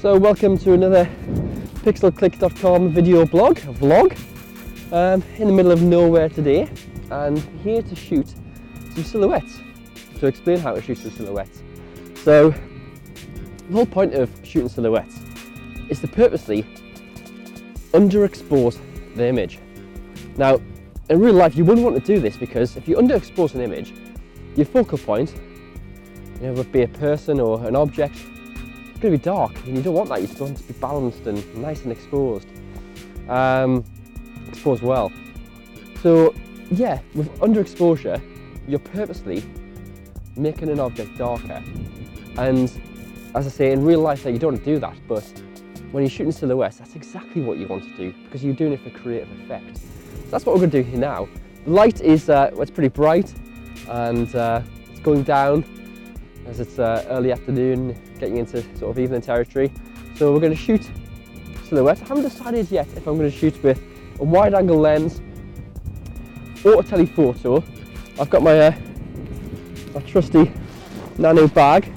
So welcome to another pixelclick.com video vlog. In the middle of nowhere today, and here to shoot some silhouettes, to explain how to shoot some silhouettes. So the whole point of shooting silhouettes is to purposely underexpose the image. Now in real life you wouldn't want to do this, because if you underexpose an image, your focal point, whether it be a person or an object, it's going to be dark, and you don't want that. You want it to be balanced and nice and exposed. Exposed well. So yeah, with underexposure, you're purposely making an object darker. And as I say, in real life you don't want to do that, but when you're shooting silhouettes, that's exactly what you want to do, because you're doing it for creative effect. So that's what we're going to do here now. The light is it's pretty bright, and it's going down as it's early afternoon, getting into sort of evening territory. So we're going to shoot silhouettes. I haven't decided yet if I'm going to shoot with a wide angle lens or a telephoto. I've got my trusty nano bag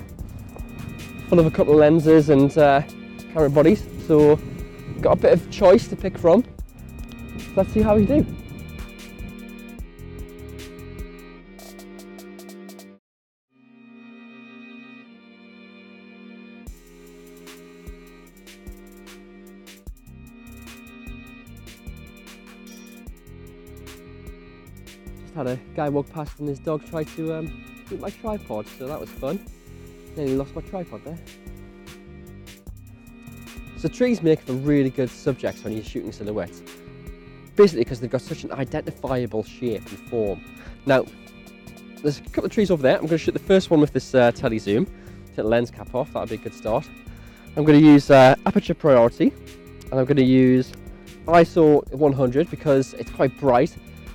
full of a couple of lenses and camera bodies, so got a bit of choice to pick from. Let's see how we do. Had a guy walk past and his dog tried to eat my tripod, so that was fun. Nearly lost my tripod there. So trees make for really good subjects when you're shooting silhouettes, basically because they've got such an identifiable shape and form. Now there's a couple of trees over there. I'm going to shoot the first one with this tele zoom. Take the lens cap off, that'll be a good start. I'm going to use aperture priority, and I'm going to use ISO 100 because it's quite bright,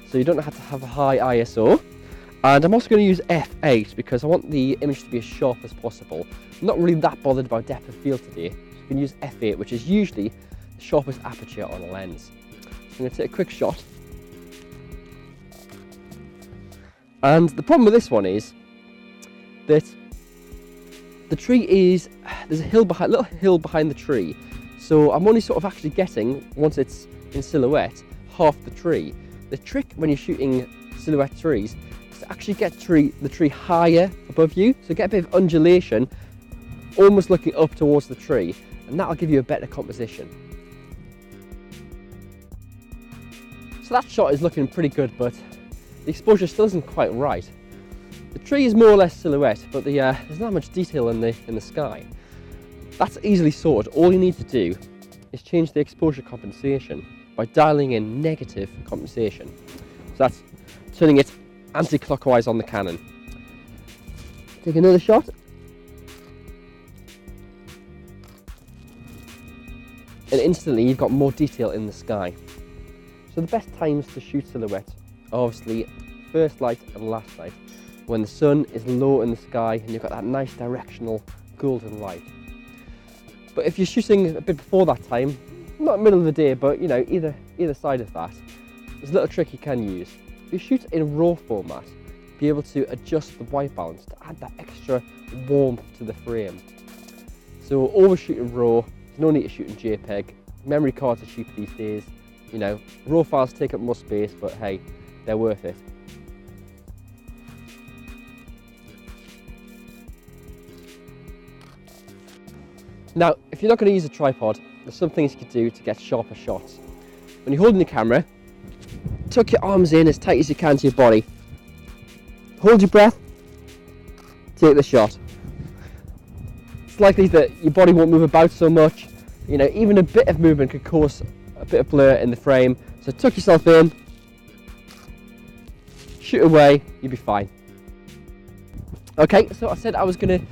so you don't have to have a high ISO. And I'm also going to use f8 because I want the image to be as sharp as possible. I'm not really that bothered about depth of field today, so you can use f8, which is usually the sharpest aperture on a lens. So I'm going to take a quick shot. And the problem with this one is that the tree is, there's a little hill behind the tree, so I'm only sort of actually getting, once it's in silhouette, half the tree. The trick when you're shooting silhouette trees is to actually get the tree higher above you, so get a bit of undulation, almost looking up towards the tree, and that'll give you a better composition. So that shot is looking pretty good, but the exposure still isn't quite right. The tree is more or less silhouette, but there's not much detail in the sky. That's easily sorted. All you need to do is change the exposure compensation by dialing in negative compensation. So that's turning it anti-clockwise on the Canon. Take another shot. And instantly you've got more detail in the sky. So the best times to shoot silhouettes are obviously first light and last light, when the sun is low in the sky and you've got that nice directional golden light. But if you're shooting a bit before that time, not middle of the day, but either side of that, there's a little trick you can use. If you shoot in RAW format, be able to adjust the white balance to add that extra warmth to the frame. So always shoot in RAW. There's no need to shoot in JPEG. Memory cards are cheap these days. RAW files take up more space, but hey, they're worth it. Now, if you're not going to use a tripod, there's some things you can do to get sharper shots. When you're holding the camera, tuck your arms in as tight as you can to your body. Hold your breath, take the shot. It's likely that your body won't move about so much. Even a bit of movement could cause a bit of blur in the frame. So tuck yourself in, shoot away, you'll be fine. Okay, so I said I was going to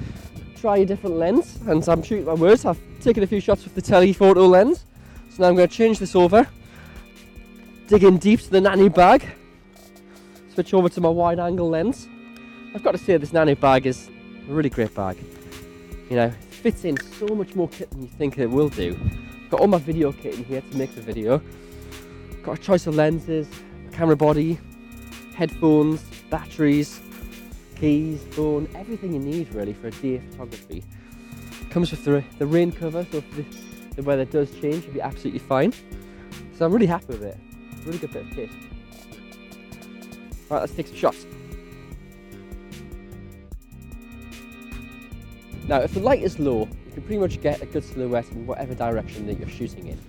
try a different lens, and I'm shooting my words. I've taken a few shots with the telephoto lens, so now I'm going to change this over, dig in deep to the nano bag, switch over to my wide angle lens. I've got to say, this nano bag is a really great bag. It fits in so much more kit than you think it will do. Got all my video kit in here to make the video. Got a choice of lenses, camera body, headphones, batteries, keys, phone, everything you need really for a day of photography. Comes with the rain cover, so if the weather does change, it'll be absolutely fine. So I'm really happy with it. Really good bit of kit. Right, let's take some shots. Now, if the light is low, you can pretty much get a good silhouette in whatever direction that you're shooting in.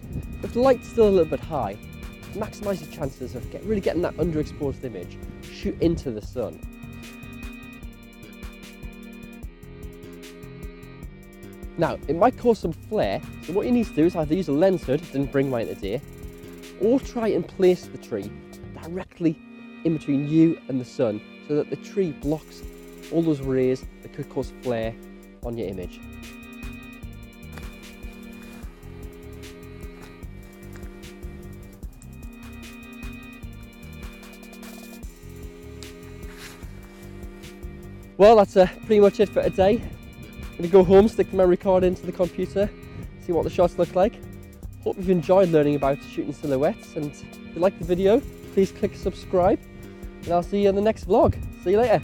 If the light's still a little bit high, maximise your chances of really getting that underexposed image. Shoot into the sun. Now, it might cause some flare, so what you need to do is either use a lens hood, didn't bring mine today, or try and place the tree directly in between you and the sun so that the tree blocks all those rays that could cause flare on your image. Well, that's pretty much it for today. I'm going to go home, stick my record into the computer, see what the shots look like. Hope you've enjoyed learning about shooting silhouettes, and if you liked the video, please click subscribe, and I'll see you in the next vlog. See you later.